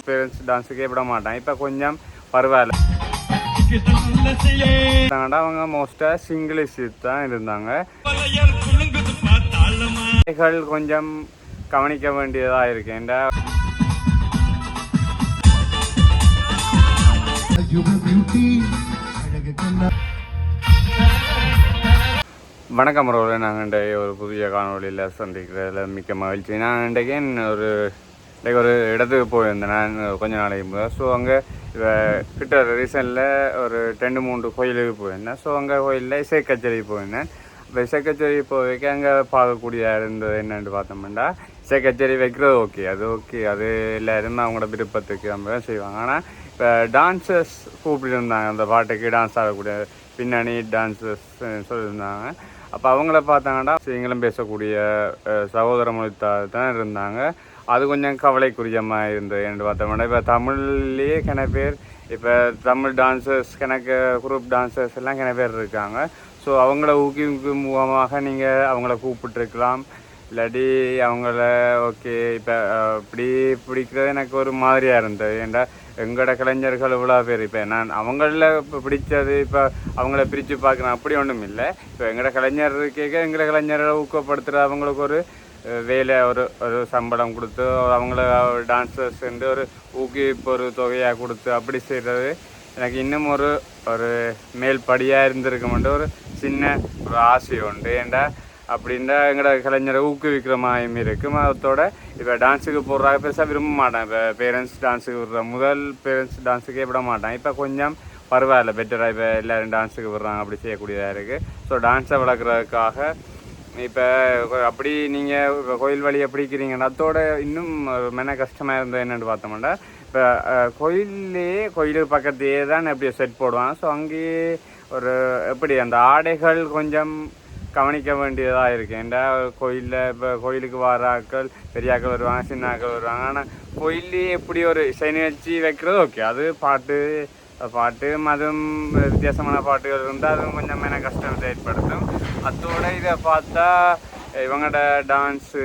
Parents டான்ஸுக்கே விட மாட்டான். இப்போ கொஞ்சம் பரவாயில்ல. அவங்க மோஸ்டா சிங்கிளிஷ் தான் இருந்தாங்க. கொஞ்சம் கவனிக்க வேண்டியதா இருக்கேன். வணக்கம் ரோல, நாங்கள் இன்றைக்கு ஒரு புதிய காணொலியில் சந்திக்கிறதுல மிக்க மகிழ்ச்சி. நான் இன்றைக்கு ஒரு இடத்துக்கு போயிருந்தேன் நான் கொஞ்ச நாளைக்கு போது. ஸோ அங்கே கிட்ட ரீசனில் ஒரு 2-3 கோயிலுக்கு போயிருந்தேன். ஸோ அங்கே கோயிலில் இசை கச்சேரி போயிருந்தேன். இப்போ இசை கச்சேரி போய்க்க அங்கே பார்க்கக்கூடிய இருந்தது என்னென்னு பார்த்தோம்னா, இசை கச்சேரி வைக்கிறது அது எல்லாருமே அவங்களோட விருப்பத்துக்கு நம்ம செய்வாங்க. ஆனால் இப்போ டான்ஸர்ஸ் கூப்பிட்டுருந்தாங்க, அந்த பாட்டுக்கு டான்ஸ் ஆடக்கூடிய பின்னணி டான்ஸர்ஸ் சொல்லியிருந்தாங்க. அப்போ அவங்கள பார்த்தாங்கன்னா சிங்களம் பேசக்கூடிய சகோதர மொழித்தால் தான் இருந்தாங்க. அது கொஞ்சம் கவலைக்குரியமாக இருந்தது என்று பார்த்தோம்னா, இப்போ தமிழ்லேயே கிண பேர், இப்போ தமிழ் டான்ஸர்ஸ் கணக்கு குரூப் டான்ஸர்ஸ் எல்லாம் கிண பேர் இருக்காங்க. ஸோ அவங்கள ஊக்குவிக்கும் மூலமாக நீங்கள் அவங்கள கூப்பிட்டுருக்கலாம். இல்லாட்டி அவங்கள ஓகே இப்போ இப்படி பிடிக்கிறது எனக்கு ஒரு மாதிரியாக இருந்தது. ஏன்டா எங்களோட கலைஞர்கள் இவ்வளோ பேர், இப்போ நான் அவங்கள இப்போ பிடிச்சது இப்போ அவங்கள பிரித்து பார்க்குறேன் அப்படி ஒன்றும் இல்லை. இப்போ எங்களோட கலைஞர் கேட்க எங்களை கலைஞரை ஊக்கப்படுத்துகிற அவங்களுக்கு ஒரு வேலை ஒரு சம்பளம் கொடுத்து அவங்கள டான்ஸர்ஸ் ஒரு ஊக்குவிப்பு ஒரு தொகையாக கொடுத்து அப்படி செய்கிறது எனக்கு இன்னும் ஒரு மேல் படியாக இருந்திருக்குமென்ற ஒரு சின்ன ஒரு ஆசை உண்டு. ஏண்டா அப்படின்னா எங்களோட கலைஞரை ஊக்குவிக்கிற மாதிரி இருக்கும். அதோட இப்போ டான்ஸுக்கு போடுறாங்க பெருசாக விரும்ப மாட்டேன். இப்போ பேரண்ட்ஸ் டான்ஸுக்கு விடுற பேரண்ட்ஸ் டான்ஸுக்கே விட மாட்டேன். இப்போ கொஞ்சம் பரவாயில்ல, பெட்டராக இப்போ எல்லோரும் டான்ஸுக்கு விடுறாங்க, அப்படி செய்யக்கூடியதாக இருக்குது. ஸோ டான்ஸை வளர்க்குறதுக்காக இப்போ அப்படி நீங்கள் இப்போ கோயில் வழியை பிடிக்கிறீங்கன்னா அதோட இன்னும் மென கஷ்டமாக இருந்தது என்னென்னு பார்த்தோம்னா, இப்போ கோயிலுக்கு பக்கத்தையே தான் எப்படி செட் போடுவாங்க. ஸோ அங்கேயே எப்படி அந்த ஆடைகள் கொஞ்சம் கவனிக்க வேண்டியதாக இருக்குது. ஏன்டா கோயிலில் இப்போ கோயிலுக்கு வர ஆட்கள் பெரியாக்கள் வருவாங்க, சின்ன ஆக்கள் வருவாங்க. ஆனால் கோயிலே எப்படி ஒரு இசை நிகழ்ச்சி வைக்கிறது ஓகே, அது பாட்டு மதம் வித்தியாசமான பாட்டுகள் இருந்தால் அதுவும் கொஞ்சம் என்ன கஷ்டத்தை ஏற்படுத்தும். அதோட இதை பார்த்தா இவங்களோட டான்ஸு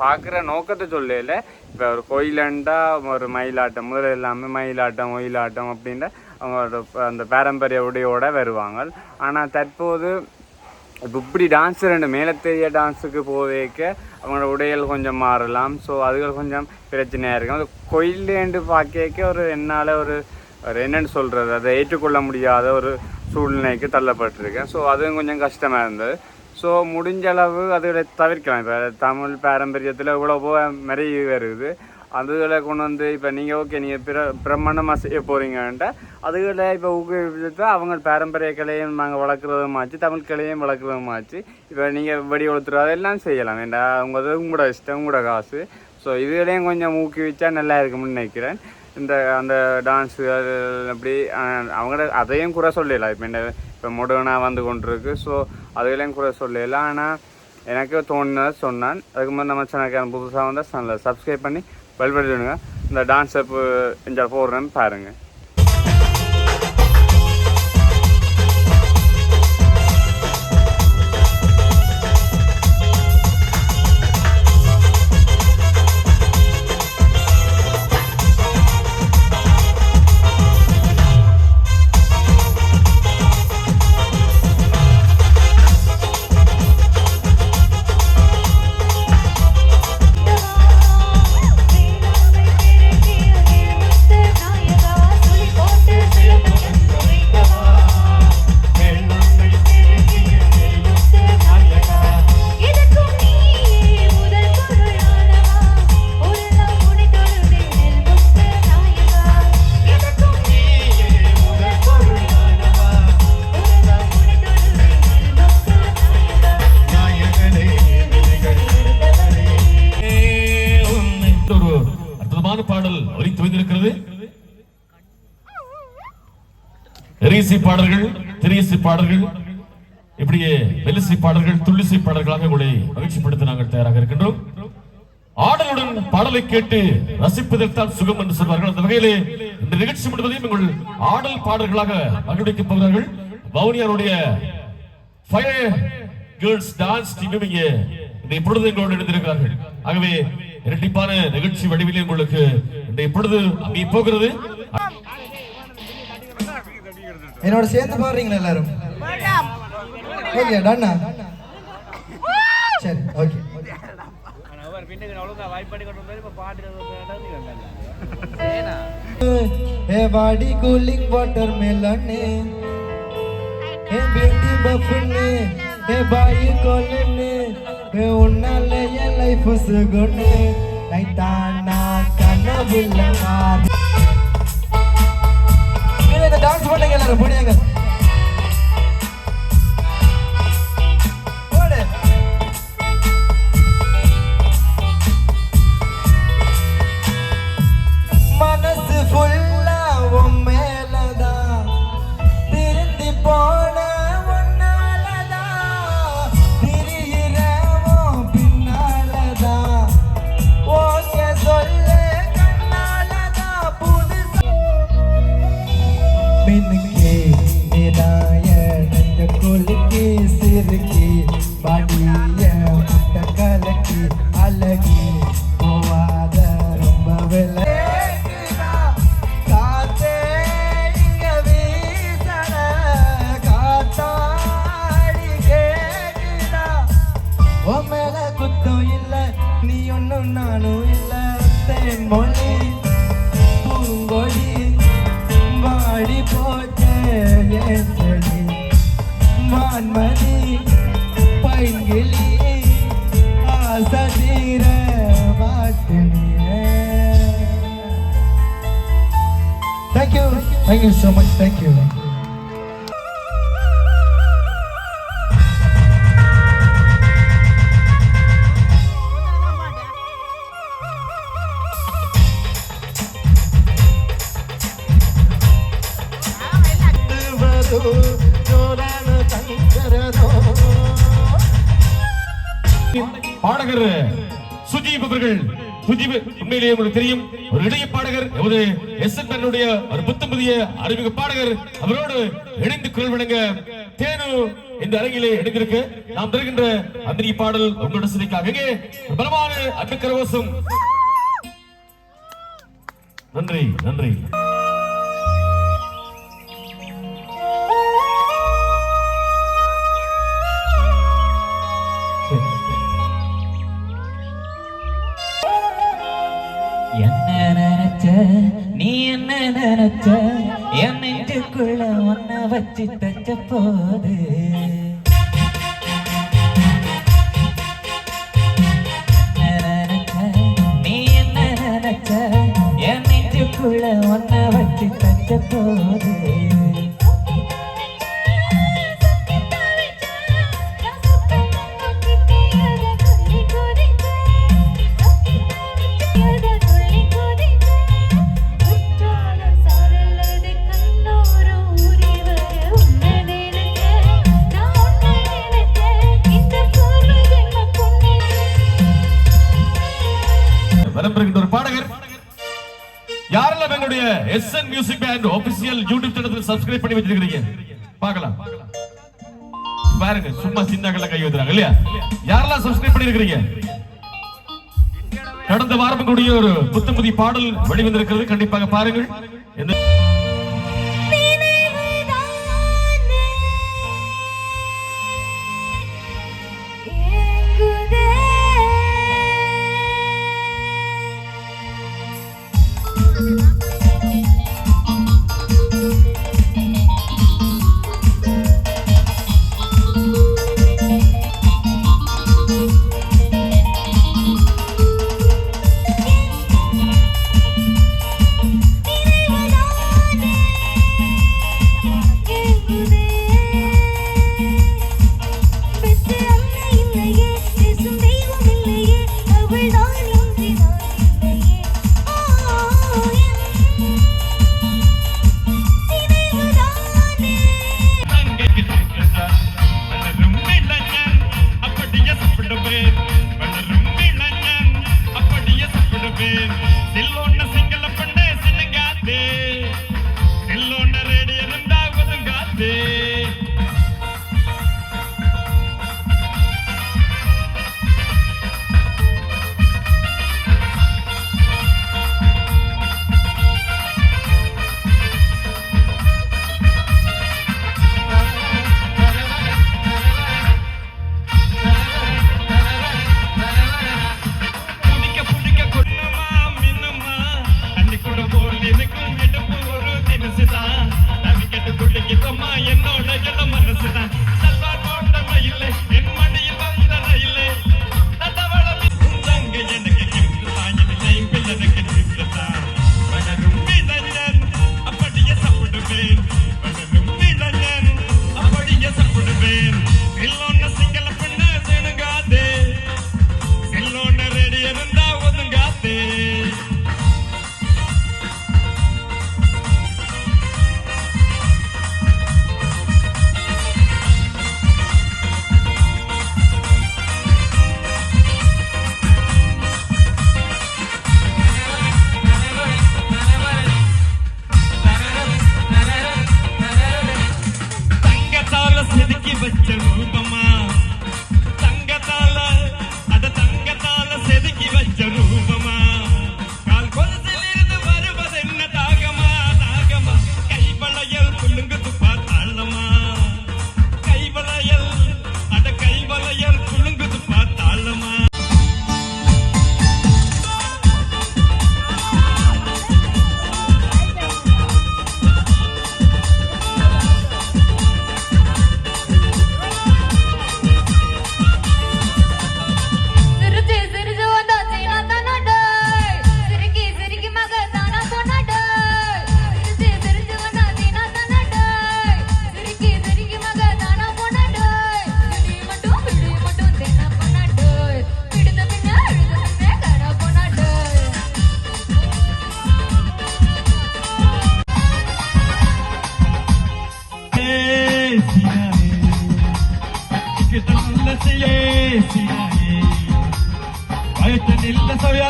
பார்க்குற நோக்கத்தை சொல்லல. இப்போ ஒரு கோயிலண்டா ஒரு மயிலாட்டம், முதல்ல எல்லாமே மயிலாட்டம் ஒயிலாட்டம் அப்படின்ட்டு அவங்களோட அந்த பாரம்பரிய உடையோட வருவாங்க. ஆனால் தற்போது இப்போ இப்படி டான்ஸு மேலே தெரிய டான்ஸுக்கு போவேக்க அவங்களோட உடைகள் கொஞ்சம் மாறலாம். ஸோ அதுகள் கொஞ்சம் பிரச்சனையாக இருக்கும். அது கோயிலேண்டு பார்க்க என்னால் என்னென்னு சொல்கிறது, அதை ஏற்றுக்கொள்ள முடியாத ஒரு சூழ்நிலைக்கு தள்ளப்பட்டிருக்கேன். ஸோ அதுவும் கொஞ்சம் கஷ்டமாக இருந்தது. ஸோ முடிஞ்ச அளவு அதுகளை தவிர்க்கலாம். இப்போ தமிழ் பாரம்பரியத்தில் இவ்வளோ நிறைய வருது, அதுகளை கொண்டு வந்து இப்போ நீங்கள் ஓகே நீங்கள் பிரமாண்டமாக செய்ய போகிறீங்கன்ட்டு அதுகளை இப்போ ஊக்குவித்து அவங்க பாரம்பரிய கலையும் நாங்கள் வளர்க்குறதுமாச்சு, தமிழ் கலையும் வளர்க்குறதுமாச்சு. இப்போ நீங்கள் வெடி ஒழுத்துறது அதெல்லாம் செய்யலாம். ஏண்டா உங்களோட இஷ்டம், உங்களோட காசு. ஸோ இதுகளையும் கொஞ்சம் ஊக்குவிச்சா நல்லா இருக்கும்னு நினைக்கிறேன். அந்த டான்ஸு அப்படி அவங்கள அதையும் கூட சொல்லலாம். இப்போ மாடர்னாக வந்து கொண்டிருக்கு. ஸோ அதுகளையும் கூட சொல்லலாம். ஆனால் எனக்கு தோணுனதை சொன்னான். அதுக்கு மாதிரி நம்ம சேனலுக்கு புதுசாக வந்தால் சேனலை சப்ஸ்கிரைப் பண்ணி பெல் பட்டன் பண்ணுங்க. இந்த டான்ஸ் அப்பு என்ஜாய் போடுறேன்னு பாருங்கள். பாடல் ஒலித்து வந்திருக்கிறது. எரிசி பாடல்கள், திரிசி பாடல்கள், இப்படியே வெலிசி பாடல்கள், துள்ளிசி பாடல்களாக உங்களை மகிழ்ச்சிப்படுத்த நாங்கள் தயாராக இருக்கின்றோம். ஆடலுடன் பாடலை கேட்டு ரசிப்பதற்கான சுகம் என்று சொல்வார்கள். அந்த வகையிலே இந்த நிகழ்ச்சி முழுவதையும் உங்கள் ஆடல் பாடல்களாக மகிழ்விக்கப் போகிறார்கள். வவுனியாருடைய ஃபயர் கேர்ள்ஸ் டான்ஸ் டீம் இங்கே இந்த பொழுது எங்களோடு இணைந்திருக்கிறார்கள். ஆகவே இரட்டிப்பான நிகழ்ச்சி வடிவிலே உங்களுக்கு இன்றைய பொழுது அங்கே போகிறது. என்னோட சேர்ந்து பாடுறீங்களா எல்லாரும்? ஓகே டன்னா. சரி ஓகே. ஏ பாடி கூலிங் வாட்டர் மெலனே, ஏ பியூட்டி பஃப்னே, ஏ பாய் கோலனே, ஏ உன்னால என் லைஃப் சுகுனே, நைட்டானா கனவுல மாறி. நீங்க டான்ஸ் பண்ணுங்க எல்லாரும், போடுங்க. மனசு ஃபுல்லா உன் மேலதான், திருந்தி போன உன்னாலதான், திரியிறவும் பின்னாலதான், ஓகே சொல்லு கண்ணாலதான் புதுசா மின்னுக்கே நிலாய நெஞ்ச கொலுக்கி சிறுக்கி பாடிய முட்டை கலக்கி அழகி போவாத ரொம்ப விலை. நானும் இல்ல தென்மொழி பூங்கொடி வாடி போச்சே என் செடி, Vanmathi பைங்கிளி ஆசதீர மாட்டினியே. Thank you so much, thank you. பாடகர் சுஜீப் அவர்கள். சுஜீப் உண்மையிலேயே உங்களுக்கு தெரியும், ஒரு இளைய பாடகர், எஸ்என்னுடைய ஒரு புத்தம்புதிய அறிமுக பாடகர். அவரோடு இணைந்து குரல் வழங்க தேனு இந்த அரங்கிலே எடுத்திருக்கு. நாம் தருகின்ற அந்த பாடல் உங்களோட சிலைக்காக இங்கே பலமான அன்பு கரகோஷம். நன்றி நன்றி. என்ன நினைச்ச நீ, என்ன நினைச்ச என் நெஞ்சுக்குள்ள ஒன்ன வச்சு தச்ச போது, நீ என்ன நினைச்ச என் நெஞ்சுக்குள்ள ஒன்ன வச்சு தச்ச போது, ஒரு பாடகர் யாரெல்லாம் எங்களுடைய SN music band official YouTube சேனலை சப்ஸ்கிரைப் பண்ணி வச்சிருக்கீங்க பார்க்கலாம். பாருங்க, சும்மா சின்ன கல்ல கை வைக்கிறாங்க இல்லையா? யாரெல்லாம் சப்ஸ்கிரைப் பண்ணி இருக்கீங்க? கடந்த வாரம் கூடிய ஒரு புத்தம்புதி பாடல் வெளிவந்திருக்கிறது, கண்டிப்பாக பாருங்கள்.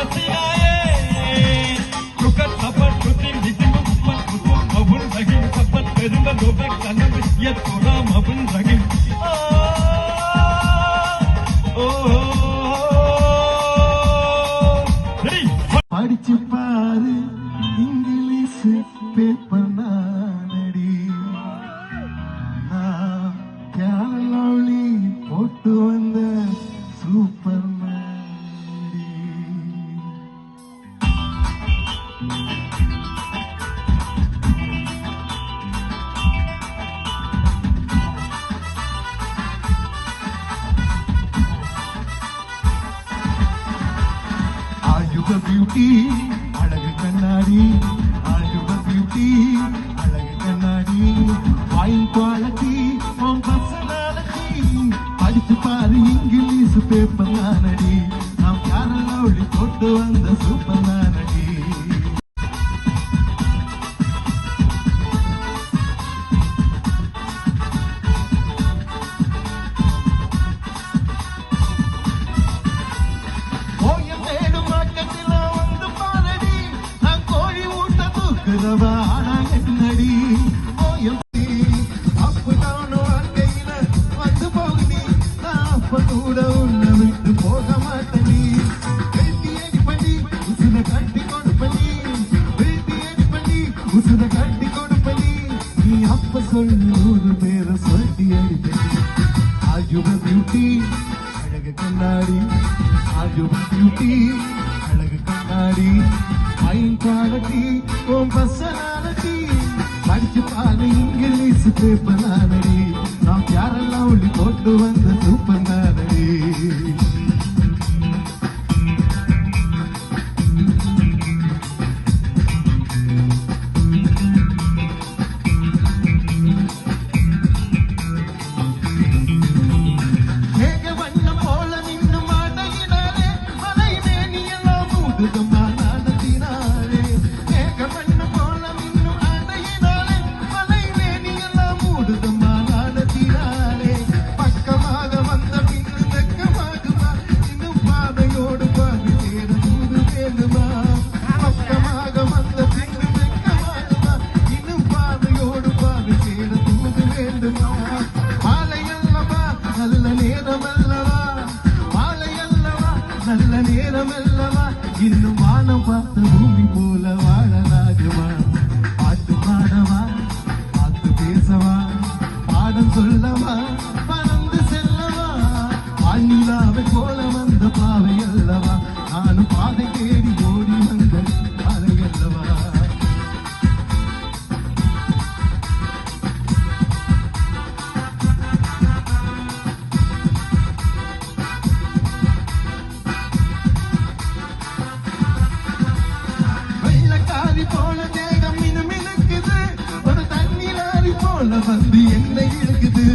Asiaye, Lukat Sapat Kutin, Ditim, Kupat, Kutum, Mabun, Ragim, Sapat, Pedumba, Dobek, Kanam, Yet, Kora, Mabun, Ragim. படிச்சு பாரு இங்கிலீஷ் பேப்பர் நானடி நான் கேரளி போட்டு வந்த சூப்பர் நானடி ஆயுத பியூட்டி அழகு கண்ணாடி ஆயுத பியூட்டி அழகு கண்ணாடி ஃபைன் குவாலிட்டி உன் பர்சனாலிட்டி படிச்சு பாரு இங்கிலீஷ் பேப்பர் நானடி நாம் கேரளி போட்டு வந்த சூப்பர் நானடி என்னடி அப்ப நானும் வாழ்க்கையில வந்து போகுனி நான் அப்ப கூட உன்னை விட்டு போக மாட்டேனி வெட்டி அடி பண்ணி உசுர கட்டி கொடுப்பனி வெட்டி அடி பண்ணி உசுர கட்டி கொடுப்பனி நீ அப்ப சொல்லு 100 பேரை சொல்லி அடிப்பனி ஆயுத பியூட்டி அழகு கண்ணாடி ஆயுத பியூட்டி அழகு கண்ணாடி ஃபைன் குவாலிட்டி உன் பர்சனாலிட்டி படிச்சு பாரு இங்கிலீஷ் பேப்பர் நானடி நாம் யாரெல்லாம் ஒளி போட்டு வந்த சூப்பர் நானடி மேக வண்ணம் போல நின்று மாட்டையினாலே மலை மேனியெல்லாம் மூடுதம்மா நாடத்தினாலே மேக வண்ணம் போல நின்று ஆட்டையினாலே மலை மேனியெல்லாம் மூடுதம்மா நாடத்தினாலே பக்கமாக வந்த பின்னு வெக்கமாகுமா இன்னும் பாதையோடு பாதி சேர தூது வேண்டுமா பக்கமாக வந்த பின்னு வெக்கமாகுமா இன்னும் பாதையோடு பாதி சேர தூது வேண்டுமா மாலை அல்லவா நல்ல நேரம் அல்லவா மாலை அல்லவா நல்ல நேரம் அல்லவா இன்னும் வானம் பார்த்த பூமி போல வாழலாகுமா பாட்டு பாடவா பார்த்து பேசவா பாடம் சொல்லவா பறந்து செல்லவா வானிலாவை போல வந்த பாவை அல்லவா நானும் பாதை தேடி ஓடி வந்த பாதை அல்லவா வெள்ளக்காரி போல தேகம் மினுமினுக்குது ஒரு தண்ணீராரி போல வந்து என்னை இழுக்குது